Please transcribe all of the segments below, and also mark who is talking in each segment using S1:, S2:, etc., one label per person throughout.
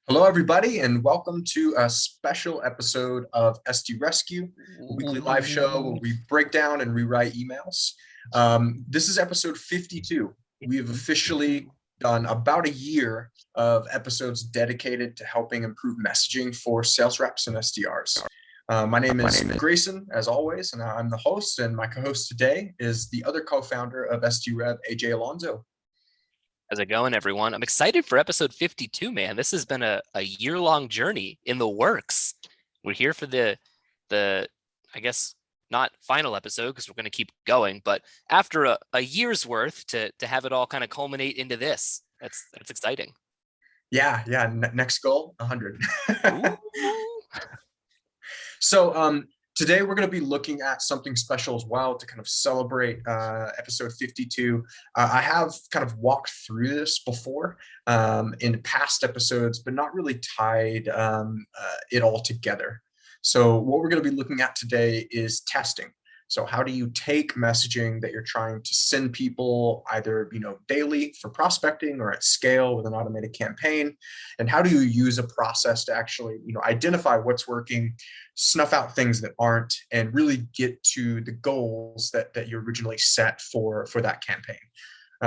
S1: Hello, everybody, and welcome to a special episode of SDRescue, a weekly live show where we break down and rewrite emails. This is episode 52. We have officially done about a year of episodes dedicated to helping improve messaging for sales reps and SDRs. My name is Greyson, as always, and I'm the host, and my co-host today is the other co-founder of SDRev, AJ Alonso.
S2: How's it going, everyone? I'm excited for episode 52, man. This has been a year-long journey in the works. We're here for the I guess, not final episode because we're going to keep going, but after a year's worth to have it all kind of culminate into this. That's exciting.
S1: Yeah. Next goal, 100. So today we're going to be looking at something special as well to kind of celebrate episode 52. I have kind of walked through this before in past episodes, but not really tied it all together. So what we're going to be looking at today is testing. So how do you take messaging that you're trying to send people either, daily for prospecting or at scale with an automated campaign? And how do you use a process to actually, identify what's working, snuff out things that aren't, and really get to the goals that you originally set for that campaign?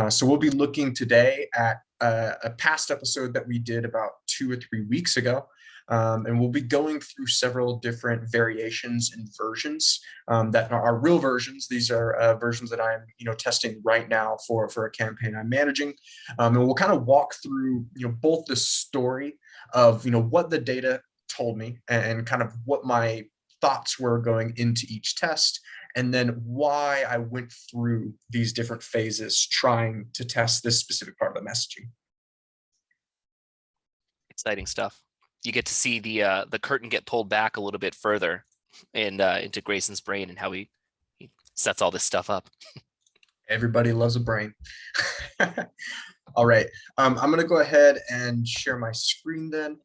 S1: So we'll be looking today at a past episode that we did about 2 or 3 weeks ago. And we'll be going through several different variations and versions that are real versions. These are versions that I'm, testing right now for a campaign I'm managing. And we'll kind of walk through, both the story of, what the data told me and kind of what my thoughts were going into each test, and then why I went through these different phases trying to test this specific part of the messaging.
S2: Exciting stuff. You get to see the curtain get pulled back a little bit further and into Greyson's brain and how he sets all this stuff up.
S1: Everybody loves a brain. All right. I'm going to go ahead and share my screen then.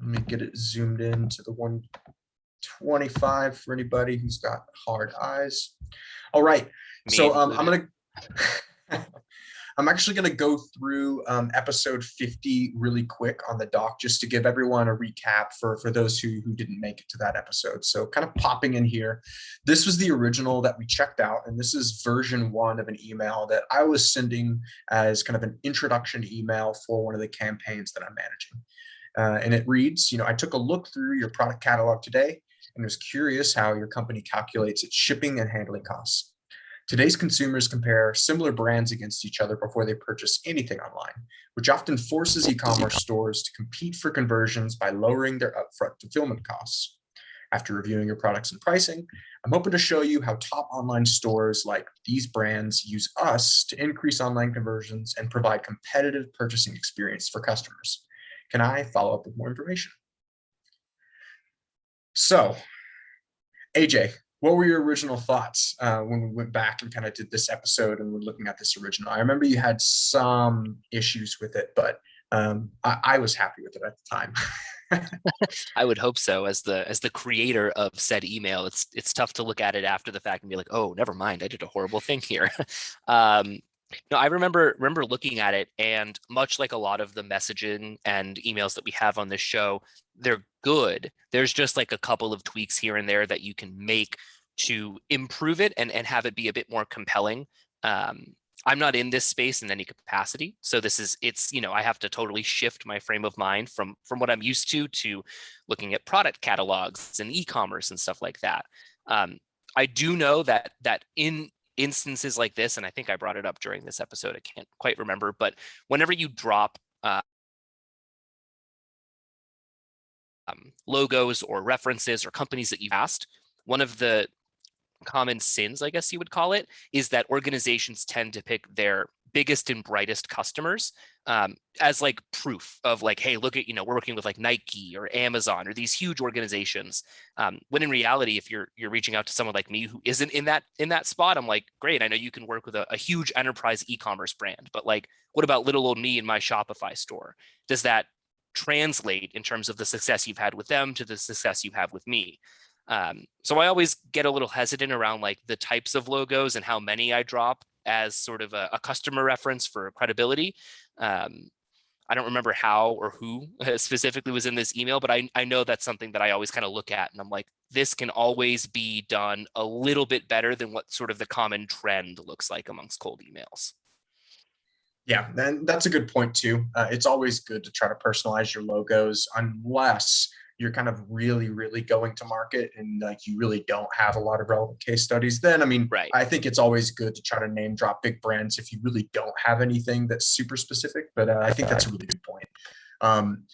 S1: Let me get it zoomed in to the 125 for anybody who's got hard eyes. All right. So I'm actually going to go through episode 50 really quick on the doc, just to give everyone a recap for those who didn't make it to that episode. So kind of popping in here, this was the original that we checked out, and this is version 1 of an email that I was sending as kind of an introduction email for one of the campaigns that I'm managing. And it reads, I took a look through your product catalog today and was curious how your company calculates its shipping and handling costs. Today's consumers compare similar brands against each other before they purchase anything online, which often forces e-commerce stores to compete for conversions by lowering their upfront fulfillment costs. After reviewing your products and pricing, I'm hoping to show you how top online stores like these brands use us to increase online conversions and provide competitive purchasing experience for customers. Can I follow up with more information? So, AJ, what were your original thoughts when we went back and kind of did this episode and we're looking at this original? I remember you had some issues with it, but I was happy with it at the time.
S2: I would hope so. As the creator of said email, it's tough to look at it after the fact and be like, oh, never mind, I did a horrible thing here. No, I remember looking at it, and much like a lot of the messaging and emails that we have on this show, they're good. There's just like a couple of tweaks here and there that you can make to improve it and have it be a bit more compelling. I'm not in this space in any capacity, so it's I have to totally shift my frame of mind from what I'm used to looking at product catalogs and e-commerce and stuff like that. I do know that in instances like this, and I think I brought it up during this episode, I can't quite remember, but whenever you drop logos or references or companies that you've asked, one of the common sins, I guess you would call it, is that organizations tend to pick their biggest and brightest customers as like proof of like, hey, look at, we're working with like Nike or Amazon or these huge organizations. When in reality, if you're reaching out to someone like me who isn't in that spot, I'm like, great, I know you can work with a huge enterprise e-commerce brand, but like, what about little old me in my Shopify store? Does that translate in terms of the success you've had with them to the success you have with me? So I always get a little hesitant around like the types of logos and how many I drop as sort of a customer reference for credibility. I don't remember how or who specifically was in this email, but I know that's something that I always kind of look at, and I'm like, this can always be done a little bit better than what sort of the common trend looks like amongst cold emails.
S1: Yeah, and that's a good point too. It's always good to try to personalize your logos unless you're kind of really, really going to market and like you really don't have a lot of relevant case studies. Then, I mean,
S2: Right.
S1: I think it's always good to try to name drop big brands if you really don't have anything that's super specific. But I think that's a really good point. Um,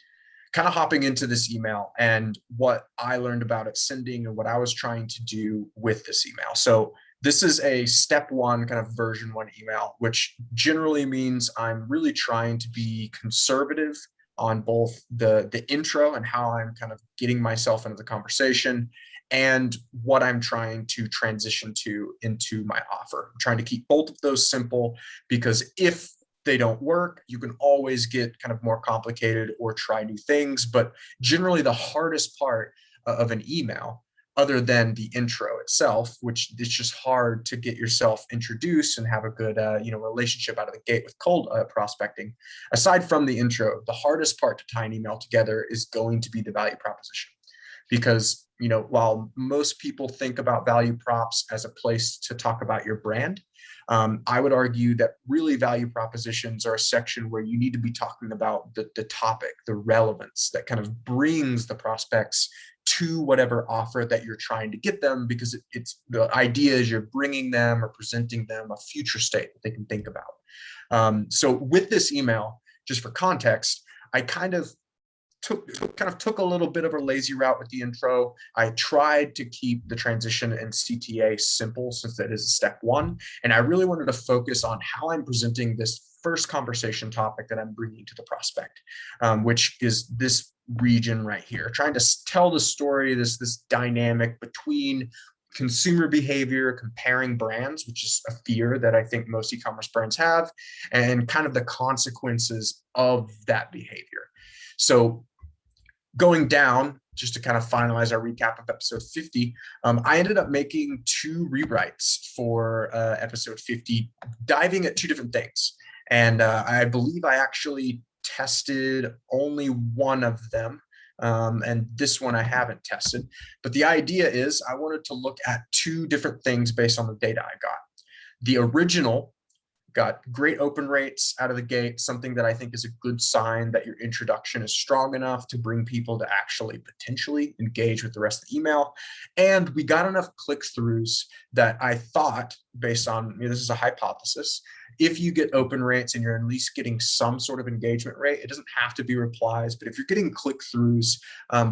S1: Kind of hopping into this email and what I learned about it sending and what I was trying to do with this email. So this is a step one kind of version one email, which generally means I'm really trying to be conservative on both the intro and how I'm kind of getting myself into the conversation and what I'm trying to transition to into my offer. I'm trying to keep both of those simple because if they don't work, you can always get kind of more complicated or try new things. But generally, the hardest part of an email, other than the intro itself, which it's just hard to get yourself introduced and have a good relationship out of the gate with cold prospecting. Aside from the intro, the hardest part to tie an email together is going to be the value proposition, because while most people think about value props as a place to talk about your brand, I would argue that really value propositions are a section where you need to be talking about the topic, the relevance that kind of brings the prospects to whatever offer that you're trying to get them, because it's the idea is you're bringing them or presenting them a future state that they can think about. So with this email, just for context, I kind of took a little bit of a lazy route with the intro. I tried to keep the transition and CTA simple since that is step one. And I really wanted to focus on how I'm presenting this first conversation topic that I'm bringing to the prospect, which is this region right here, trying to tell the story, this dynamic between consumer behavior, comparing brands, which is a fear that I think most e-commerce brands have, and kind of the consequences of that behavior. So going down, just to kind of finalize our recap of episode 50, I ended up making 2 rewrites for episode 50, diving at 2 different things. And I believe I actually tested only one of them. And this one I haven't tested. But the idea is I wanted to look at 2 different things based on the data I got. The original got great open rates out of the gate, something that I think is a good sign that your introduction is strong enough to bring people to actually potentially engage with the rest of the email. And we got enough click-throughs that I thought, based on, this is a hypothesis, if you get open rates and you're at least getting some sort of engagement rate, it doesn't have to be replies, but if you're getting click-throughs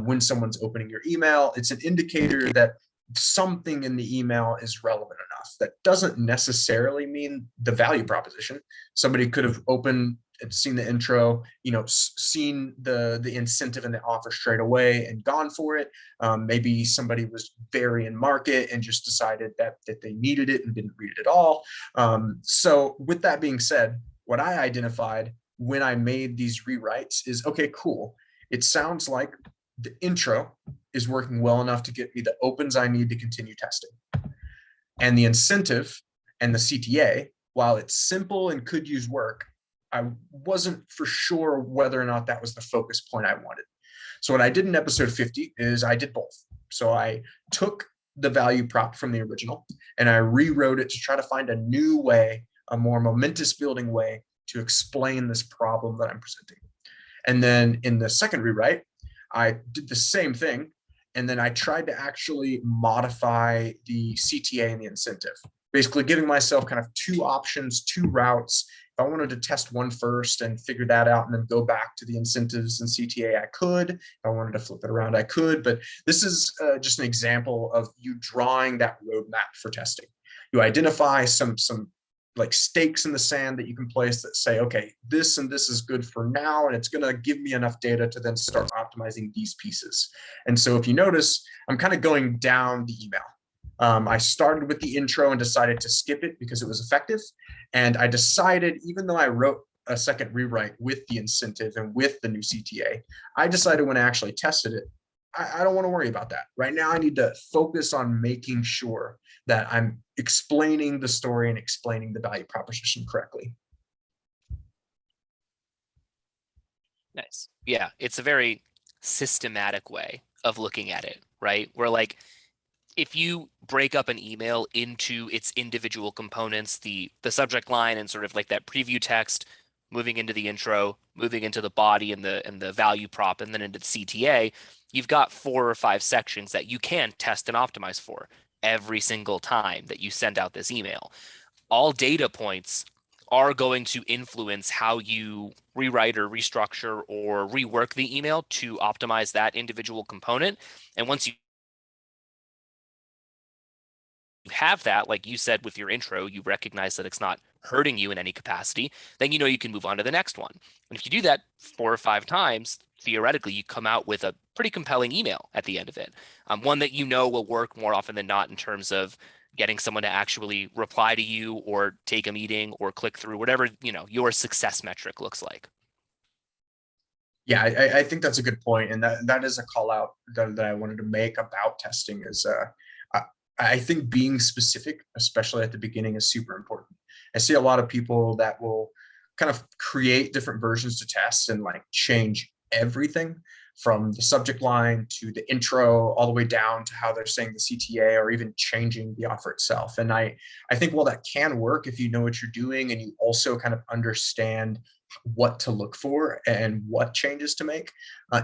S1: when someone's opening your email, it's an indicator that something in the email is relevant enough. That doesn't necessarily mean the value proposition. Somebody could have opened and seen the intro, seen the incentive and the offer straight away and gone for it. Maybe somebody was very in market and just decided that they needed it and didn't read it at all. So with that being said, what I identified when I made these rewrites is, okay, cool. It sounds like the intro is working well enough to get me the opens I need to continue testing. And the incentive and the CTA, while it's simple and could use work, I wasn't for sure whether or not that was the focus point I wanted. So what I did in episode 50 is I did both. So I took the value prop from the original and I rewrote it to try to find a new way, a more momentous building way to explain this problem that I'm presenting. And then in the second rewrite, I did the same thing. And then I tried to actually modify the CTA and the incentive, basically giving myself kind of 2 options, 2 routes. If I wanted to test one first and figure that out and then go back to the incentives and CTA, I could. If I wanted to flip it around, I could. But this is just an example of you drawing that roadmap for testing. You identify some like stakes in the sand that you can place that say, okay, this and this is good for now, and it's going to give me enough data to then start optimizing these pieces. And so if you notice, I'm kind of going down the email. I started with the intro and decided to skip it because it was effective. And I decided, even though I wrote a second rewrite with the incentive and with the new CTA, I decided when I actually tested it, I don't want to worry about that. Right now, I need to focus on making sure that I'm explaining the story and explaining the value proposition correctly.
S2: Nice. Yeah, it's a very systematic way of looking at it, right? Where like if you break up an email into its individual components, the subject line and sort of like that preview text, moving into the intro, moving into the body and the value prop, and then into the CTA, you've got 4 or 5 sections that you can test and optimize for every single time that you send out this email. All data points are going to influence how you rewrite or restructure or rework the email to optimize that individual component. And once you have that, like you said with your intro, you recognize that it's not hurting you in any capacity, then you know you can move on to the next one. And if you do that 4 or 5 times, theoretically, you come out with a pretty compelling email at the end of it. One that you know will work more often than not in terms of getting someone to actually reply to you or take a meeting or click through whatever, you know, your success metric looks like.
S1: Yeah, I think that's a good point, and that is a call out that I wanted to make about testing is I, I think being specific, especially at the beginning, is super important. I see a lot of people that will kind of create different versions to test and like change everything from the subject line to the intro all the way down to how they're saying the CTA or even changing the offer itself. And I think while that can work if you know what you're doing and you also kind of understand what to look for and what changes to make,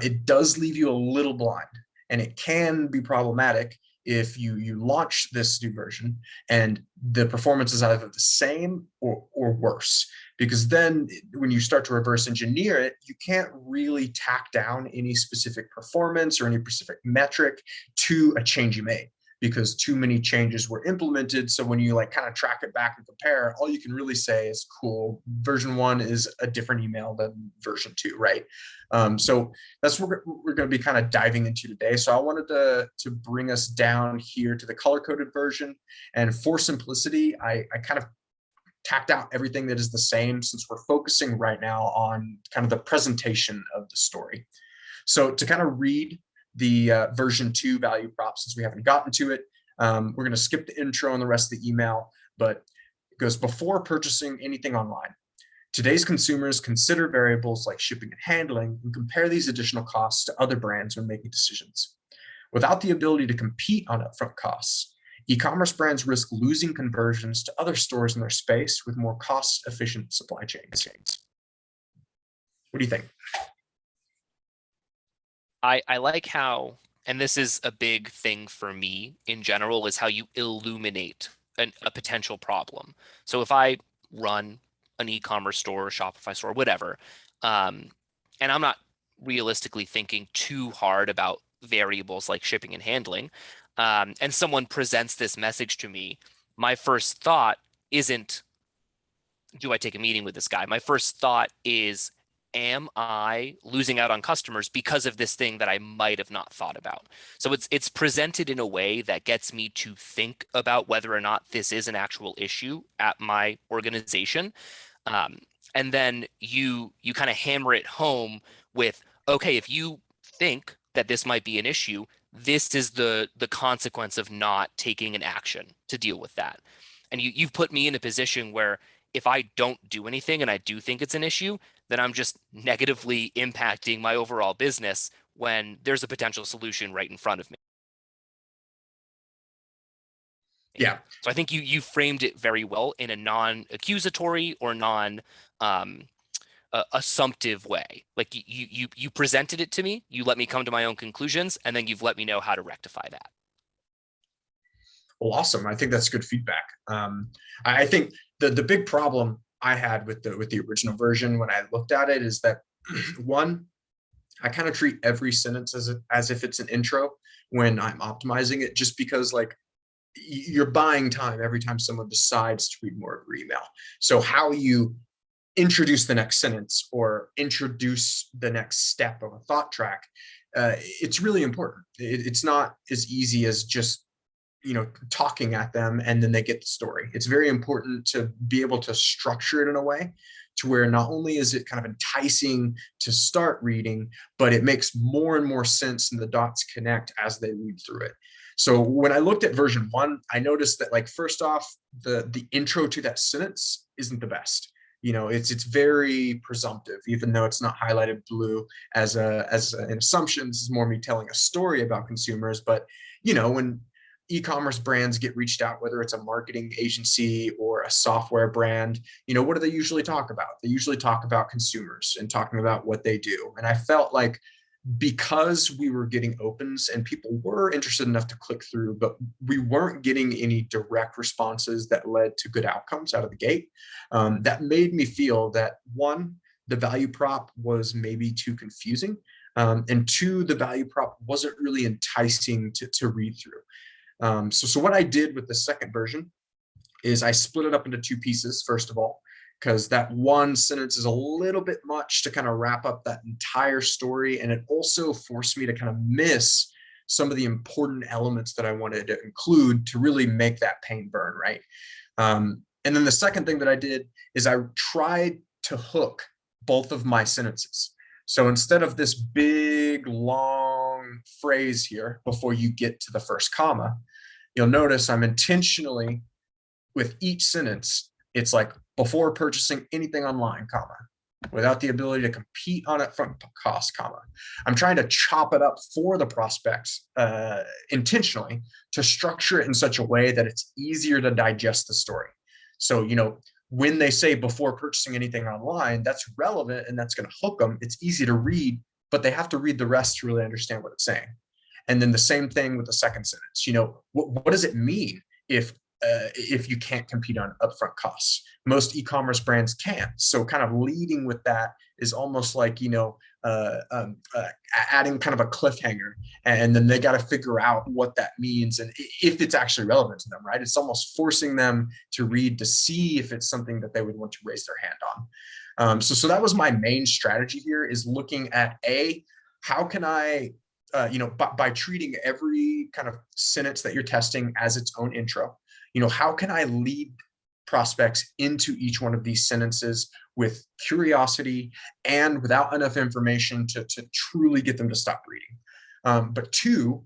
S1: it does leave you a little blind, and it can be problematic if you launch this new version and the performance is either the same or worse, because then when you start to reverse engineer it, you can't really tack down any specific performance or any specific metric to a change you made because too many changes were implemented. So when you like kind of track it back and compare, all you can really say is, cool, version 1 is a different email than version 2, right? So that's what we're going to be kind of diving into today. So I wanted to bring us down here to the color-coded version. And for simplicity, I kind of tacked out everything that is the same since we're focusing right now on kind of the presentation of the story. So to kind of read the version 2 value prop, since we haven't gotten to it, we're going to skip the intro and the rest of the email, but it goes, before purchasing anything online, today's consumers consider variables like shipping and handling and compare these additional costs to other brands when making decisions. Without the ability to compete on upfront costs, e-commerce brands risk losing conversions to other stores in their space with more cost-efficient supply chains. What do you think?
S2: I like how, and this is a big thing for me in general, is how you illuminate a potential problem. So if I run an e-commerce store, Shopify store, whatever, and I'm not realistically thinking too hard about variables like shipping and handling, and someone presents this message to me, my first thought isn't, do I take a meeting with this guy? My first thought is, am I losing out on customers because of this thing that I might have not thought about? So it's presented in a way that gets me to think about whether or not this is an actual issue at my organization. Um, and then you kind of hammer it home with, okay, if you think that this might be an issue, this is the consequence of not taking an action to deal with that. And you've put me in a position where if I don't do anything and I do think it's an issue, then I'm just negatively impacting my overall business when there's a potential solution right in front of me.
S1: Yeah.
S2: So I think you framed it very well in a non-accusatory or non assumptive way. Like you presented it to me, you let me come to my own conclusions, and then you've let me know how to rectify that.
S1: Well, awesome. I think that's good feedback. I think the big problem I had with the original version when I looked at it is that one, I kind of treat every sentence as if it's an intro when I'm optimizing it, just because like you're buying time every time someone decides to read more of your email. So how you introduce the next sentence or introduce the next step of a thought track, it's really important. It's not as easy as just talking at them and then they get the story. It's very important to be able to structure it in a way to where not only is it kind of enticing to start reading, but it makes more and more sense and the dots connect as they read through it. So when I looked at version 1, I noticed that, like, first off, the intro to that sentence isn't the best. it's very presumptive, even though it's not highlighted blue as an assumption. This is more me telling a story about consumers. But when e-commerce brands get reached out, whether it's a marketing agency or a software brand, what do they usually talk about? They usually talk about consumers and talking about what they do. And I felt like, because we were getting opens and people were interested enough to click through, but we weren't getting any direct responses that led to good outcomes out of the gate, that made me feel that, one, the value prop was maybe too confusing, and two, the value prop wasn't really enticing to read through. So what I did with the second version is I split it up into two pieces, first of all, because that one sentence is a little bit much to kind of wrap up that entire story. And it also forced me to kind of miss some of the important elements that I wanted to include to really make that pain burn, right? And then the second thing that I did is I tried to hook both of my sentences. So instead of this big, long phrase here before you get to the first comma, you'll notice I'm intentionally, with each sentence, it's like, before purchasing anything online, comma, without the ability to compete on upfront cost, comma. I'm trying to chop it up for the prospects intentionally to structure it in such a way that it's easier to digest the story. So, when they say before purchasing anything online, that's relevant and that's going to hook them. It's easy to read, but they have to read the rest to really understand what it's saying. And then the same thing with the second sentence. What does it mean if you can't compete on upfront costs? Most e-commerce brands can. So kind of leading with that is almost like, adding kind of a cliffhanger, and then they got to figure out what that means and if it's actually relevant to them, right? It's almost forcing them to read to see if it's something that they would want to raise their hand on. So that was my main strategy here, is looking at how can I, by treating every kind of sentence that you're testing as its own intro, how can I lead prospects into each one of these sentences with curiosity and without enough information to truly get them to stop reading. But two,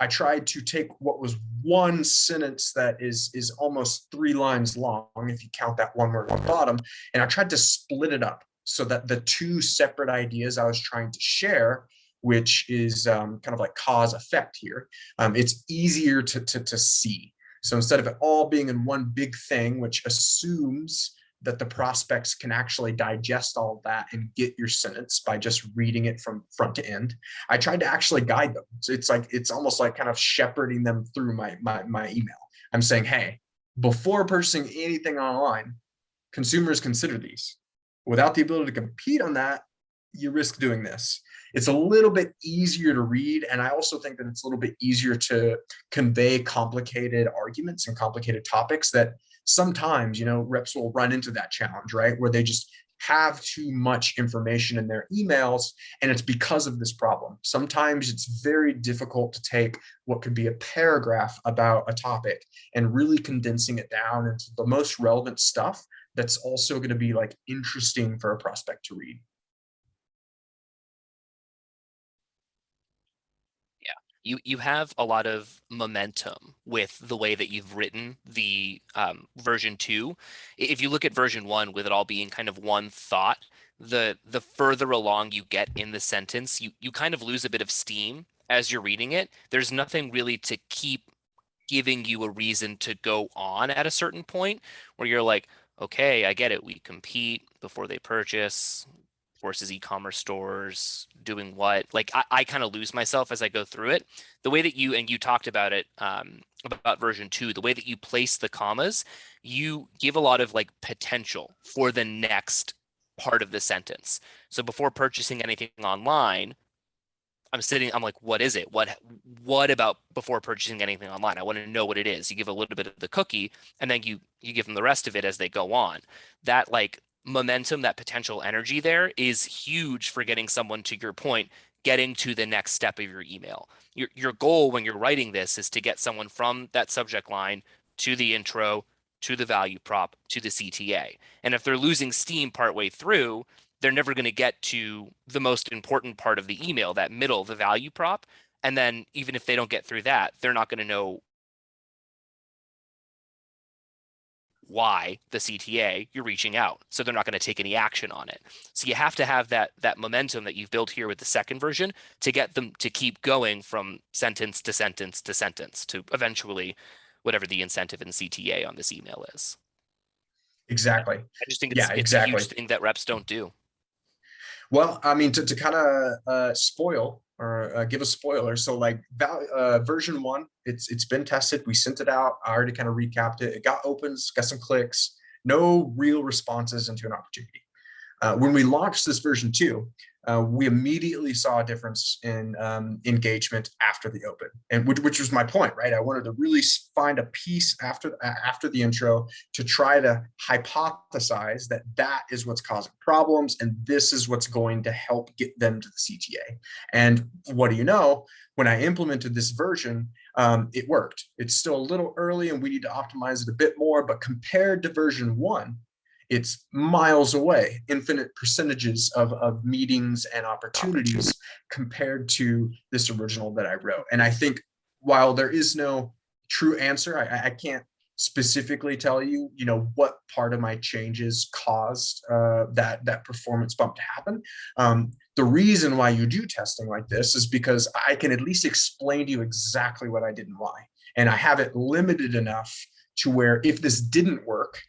S1: I tried to take what was one sentence that is almost 3 lines long, if you count that one word on the bottom, and I tried to split it up so that the two separate ideas I was trying to share, which is kind of like cause effect here, it's easier to see. So instead of it all being in one big thing, which assumes that the prospects can actually digest all of that and get your sentence by just reading it from front to end, I tried to actually guide them. So it's almost like kind of shepherding them through my email. I'm saying, hey, before purchasing anything online, consumers consider these. Without the ability to compete on that, you risk doing this. It's a little bit easier to read, and I also think that it's a little bit easier to convey complicated arguments and complicated topics that sometimes, reps will run into that challenge, right? Where they just have too much information in their emails, and it's because of this problem. Sometimes it's very difficult to take what could be a paragraph about a topic and really condensing it down into the most relevant stuff that's also going to be like interesting for a prospect to read.
S2: You have a lot of momentum with the way that you've written the version 2. If you look at version 1 with it all being kind of one thought, the further along you get in the sentence, you kind of lose a bit of steam as you're reading it. There's nothing really to keep giving you a reason to go on at a certain point where you're like, okay, I get it. We compete before they purchase versus e-commerce stores doing what. Like I kind of lose myself as I go through it. The way that you talked about it, about version 2, the way that you place the commas, you give a lot of like potential for the next part of the sentence. So before purchasing anything online, I'm like, what is it? What about before purchasing anything online? I want to know what it is. You give a little bit of the cookie, and then you give them the rest of it as they go on. That like momentum, that potential energy there is huge for getting someone, to your point, getting to the next step of your email. Your goal when you're writing this is to get someone from that subject line to the intro, to the value prop, to the CTA. And if they're losing steam partway through, they're never going to get to the most important part of the email, that middle, the value prop. And then even if they don't get through that, they're not going to know why the CTA, you're reaching out. So they're not going to take any action on it. So you have to have that momentum that you've built here with the second version to get them to keep going from sentence to sentence to sentence to eventually whatever the incentive in CTA on this email is.
S1: Exactly.
S2: I just think
S1: Yeah,
S2: it's a huge
S1: exactly.
S2: thing that reps don't do.
S1: Well, I mean, to kind of spoil or give a spoiler. So like version 1, it's been tested. We sent it out. I already kind of recapped it. It got opens, got some clicks, no real responses into an opportunity. When we launched this version 2, we immediately saw a difference in engagement after the open, and which was my point, right? I wanted to really find a piece after the intro to try to hypothesize that that is what's causing problems, and this is what's going to help get them to the CTA. And what do you know? When I implemented this version, it worked. It's still a little early, and we need to optimize it a bit more. But compared to version 1, it's miles away, infinite percentages of meetings and opportunities compared to this original that I wrote. And I think while there is no true answer, I can't specifically tell you, what part of my changes caused that performance bump to happen. The reason why you do testing like this is because I can at least explain to you exactly what I did and why. And I have it limited enough to where if this didn't work,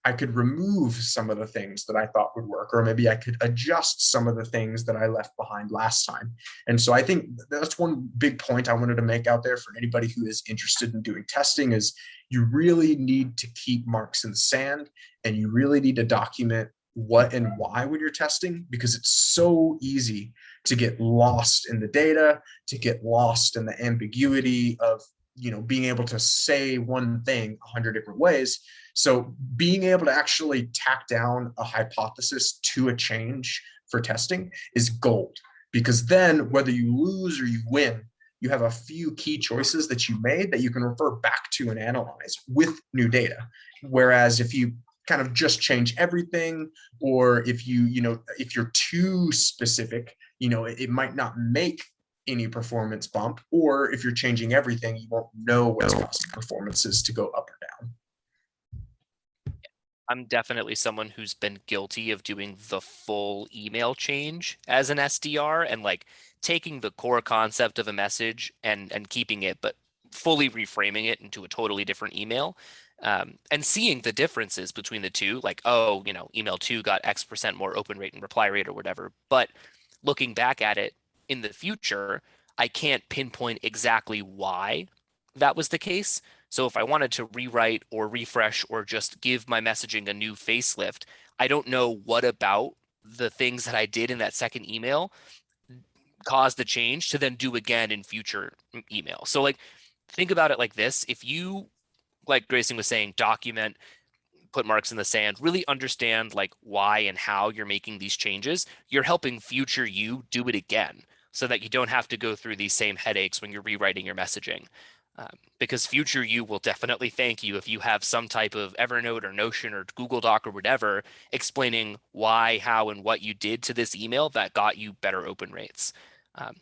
S1: I could remove some of the things that I thought would work, or maybe I could adjust some of the things that I left behind last time. And so I think that's one big point I wanted to make out there for anybody who is interested in doing testing is you really need to keep marks in the sand, and you really need to document what and why when you're testing, because it's so easy to get lost in the data, to get lost in the ambiguity of being able to say one thing 100 different ways. So being able to actually tack down a hypothesis to a change for testing is gold, because then whether you lose or you win, you have a few key choices that you made that you can refer back to and analyze with new data. Whereas if you kind of just change everything, or if if you're too specific, it might not make any performance bump, or if you're changing everything, you won't know what's causing performances to go up or down.
S2: I'm definitely someone who's been guilty of doing the full email change as an SDR and like taking the core concept of a message and keeping it, but fully reframing it into a totally different email. And seeing the differences between the two, like, oh, email 2 got X% more open rate and reply rate or whatever. But looking back at it in the future, I can't pinpoint exactly why that was the case. So if I wanted to rewrite or refresh or just give my messaging a new facelift, I don't know what about the things that I did in that second email caused the change to then do again in future emails. So like, think about it like this. If you, like Greyson was saying, document, put marks in the sand, really understand like why and how you're making these changes, you're helping future you do it again so that you don't have to go through these same headaches when you're rewriting your messaging. Because future you will definitely thank you if you have some type of Evernote or Notion or Google Doc or whatever explaining why, how, and what you did to this email that got you better open rates. And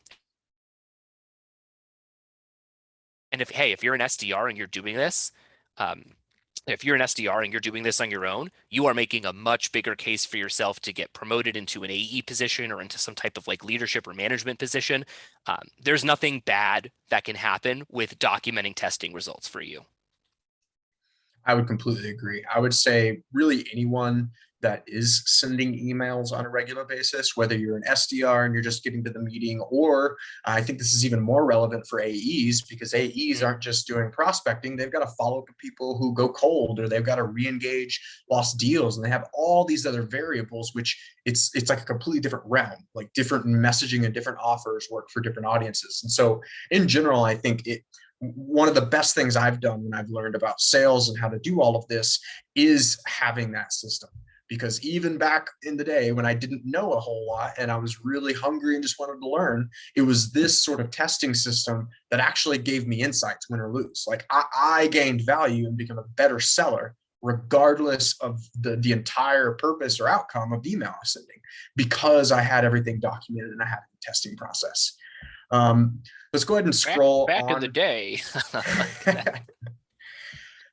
S2: if you're an SDR and you're doing this, if you're an SDR and you're doing this on your own, you are making a much bigger case for yourself to get promoted into an AE position or into some type of like leadership or management position. There's nothing bad that can happen with documenting testing results for you.
S1: I would completely agree. I would say really anyone that is sending emails on a regular basis, whether you're an SDR and you're just getting to the meeting, or I think this is even more relevant for AEs, because AEs aren't just doing prospecting. They've got to follow up with people who go cold, or they've got to re-engage lost deals, and they have all these other variables, which it's like a completely different realm. Like different messaging and different offers work for different audiences. And so in general, I think one of the best things I've done when I've learned about sales and how to do all of this is having that system. Because even back in the day when I didn't know a whole lot and I was really hungry and just wanted to learn, it was this sort of testing system that actually gave me insights, win or lose. Like I gained value and became a better seller, regardless of the entire purpose or outcome of the email I was sending, because I had everything documented and I had a testing process. Let's go ahead and scroll
S2: back
S1: on.
S2: in the day.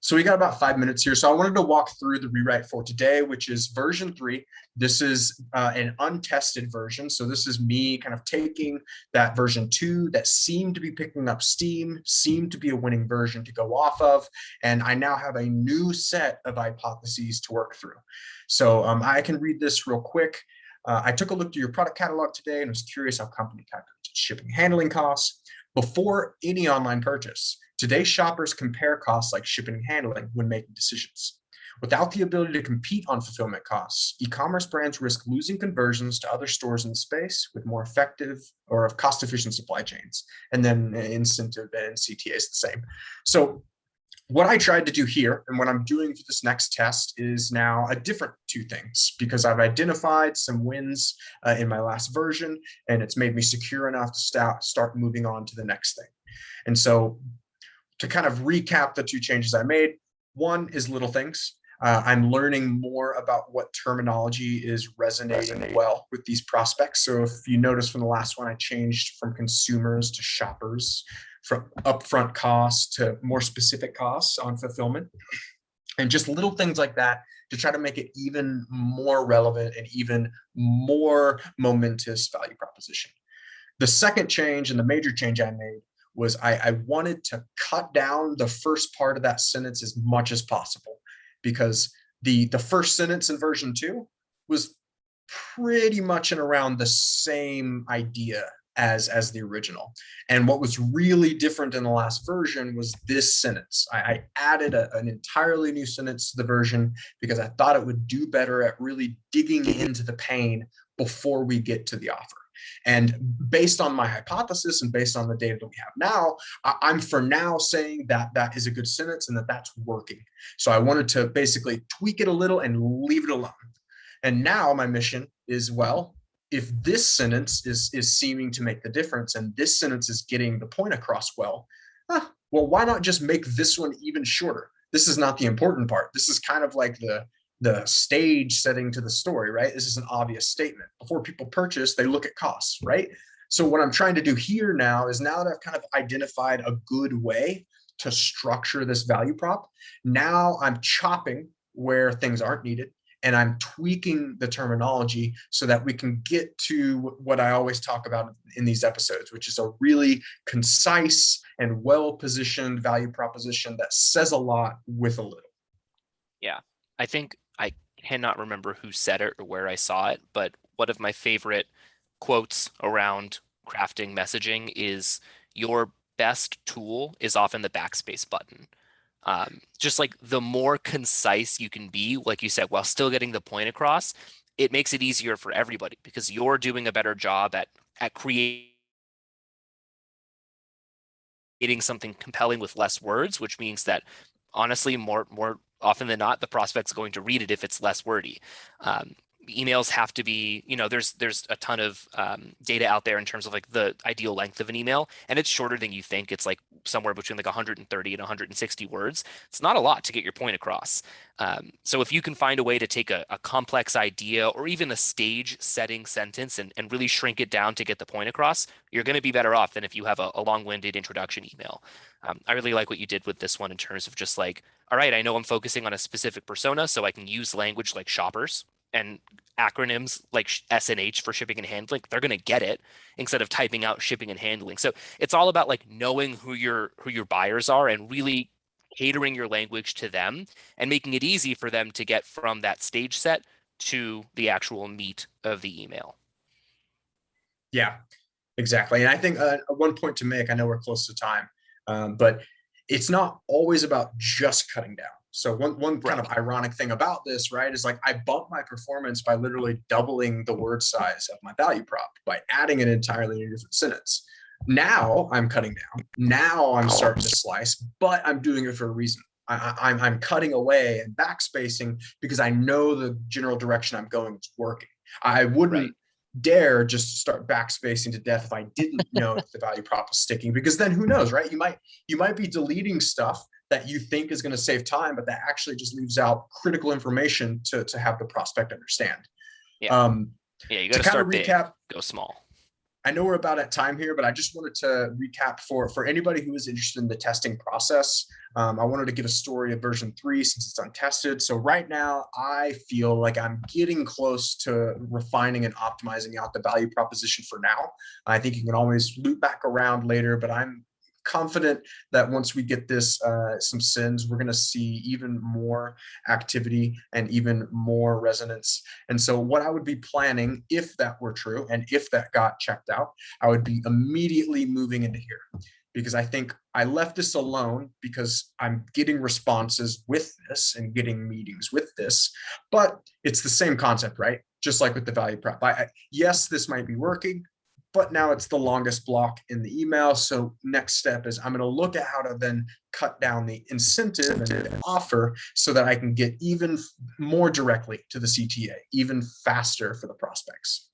S1: So we got about 5 minutes here. So I wanted to walk through the rewrite for today, which is version 3. This is an untested version. So this is me kind of taking that version 2 that seemed to be picking up steam, seemed to be a winning version to go off of. And I now have a new set of hypotheses to work through. So I can read this real quick. I took a look through your product catalog today and was curious how company calculates shipping and handling costs before any online purchase. Today, shoppers compare costs like shipping and handling when making decisions. Without the ability to compete on fulfillment costs, e-commerce brands risk losing conversions to other stores in the space with more effective or cost-efficient supply chains. And then incentive and CTA is the same. So what I tried to do here and what I'm doing for this next test is now a different 2 things, because I've identified some wins in my last version, and it's made me secure enough to start moving on to the next thing. And so to kind of recap the 2 changes I made, one is little things. I'm learning more about what terminology is resonating well with these prospects. So if you notice from the last one, I changed from consumers to shoppers, from upfront costs to more specific costs on fulfillment, and just little things like that to try to make it even more relevant and even more momentous value proposition. The second change and the major change I made was I wanted to cut down the first part of that sentence as much as possible, because the first sentence in version 2 was pretty much and around the same idea as the original. And what was really different in the last version was this sentence. I added an entirely new sentence to the version because I thought it would do better at really digging into the pain before we get to the offer. And based on my hypothesis and based on the data that we have now, I'm for now saying that that is a good sentence and that that's working. So I wanted to basically tweak it a little and leave it alone. And now my mission is, well, if this sentence is seeming to make the difference and this sentence is getting the point across well, why not just make this one even shorter? This is not the important part. This is kind of like the stage setting to the story, right? This is an obvious statement. Before people purchase, they look at costs, right? So what I'm trying to do here now is, now that I've kind of identified a good way to structure this value prop, now I'm chopping where things aren't needed, and I'm tweaking the terminology so that we can get to what I always talk about in these episodes, which is a really concise and well-positioned value proposition that says a lot with a little.
S2: Yeah, I think I cannot remember who said it or where I saw it, but one of my favorite quotes around crafting messaging is, your best tool is often the backspace button. Just like the more concise you can be, like you said, while still getting the point across, it makes it easier for everybody because you're doing a better job at creating something compelling with less words, which means that honestly, more often than not, the prospect's going to read it if it's less wordy. Emails have to be, there's a ton of data out there in terms of like the ideal length of an email, and it's shorter than you think. It's like somewhere between like 130 and 160 words. It's not a lot to get your point across. So if you can find a way to take a complex idea or even a stage setting sentence and really shrink it down to get the point across, you're going to be better off than if you have a long-winded introduction email. I really like what you did with this one in terms of just like, all right, I know I'm focusing on a specific persona, so I can use language like shoppers and acronyms like S&H for shipping and handling. They're going to get it instead of typing out shipping and handling. So it's all about like knowing who your buyers are and really catering your language to them and making it easy for them to get from that stage set to the actual meat of the email.
S1: Yeah, exactly. And I think one point to make, I know we're close to time, but it's not always about just cutting down. So one kind of ironic thing about this, right, is like I bumped my performance by literally doubling the word size of my value prop by adding an entirely new different sentence. Now I'm cutting down. Now I'm starting to slice, but I'm doing it for a reason. I'm cutting away and backspacing because I know the general direction I'm going is working. I wouldn't dare just start backspacing to death if I didn't know if the value prop was sticking, because then who knows, right? You might be deleting stuff that you think is going to save time, but that actually just leaves out critical information to have the prospect understand.
S2: Yeah, you got to start big, go small.
S1: I know we're about at time here, but I just wanted to recap for anybody who is interested in the testing process. I wanted to give a story of version 3 since it's untested. So right now, I feel like I'm getting close to refining and optimizing out the value proposition for now. I think you can always loop back around later, but I'm confident that once we get this some sins, we're going to see even more activity and even more resonance. And so what I would be planning, if that were true and if that got checked out, I would be immediately moving into here, because I think I left this alone because I'm getting responses with this and getting meetings with this, but it's the same concept, right? Just like with the value prop. Yes, this might be working, but now it's the longest block in the email. So next step is I'm going to look at how to then cut down the incentive and the offer so that I can get even more directly to the CTA, even faster for the prospects.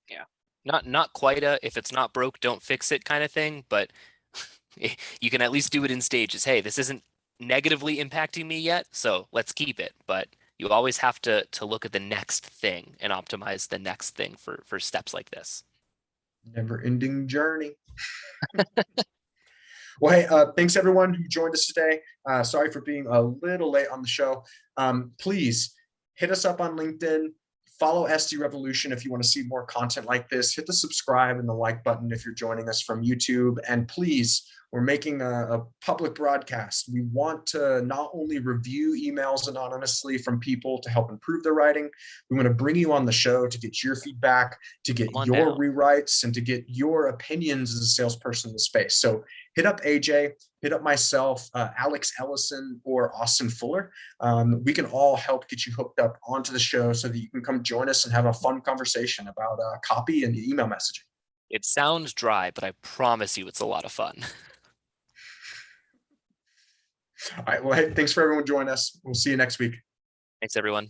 S2: Yeah, not quite a if it's not broke, don't fix it kind of thing, but you can at least do it in stages. Hey, this isn't negatively impacting me yet, so let's keep it. But you always have to look at the next thing and optimize the next thing for steps like this.
S1: Never ending journey. Well, hey, thanks everyone who joined us today. Sorry for being a little late on the show. Please hit us up on LinkedIn. Follow SD Revolution if you want to see more content like this. Hit the subscribe and the like button if you're joining us from YouTube. And please, we're making a public broadcast. We want to not only review emails anonymously from people to help improve their writing, we want to bring you on the show to get your feedback, to get your rewrites, and to get your opinions as a salesperson in the space. So hit up AJ, hit up myself, Alex Ellison, or Austin Fuller. We can all help get you hooked up onto the show so that you can come join us and have a fun conversation about copy and email messaging.
S2: It sounds dry, but I promise you it's a lot of fun.
S1: All right. Well, hey, thanks for everyone joining us. We'll see you next week.
S2: Thanks, everyone.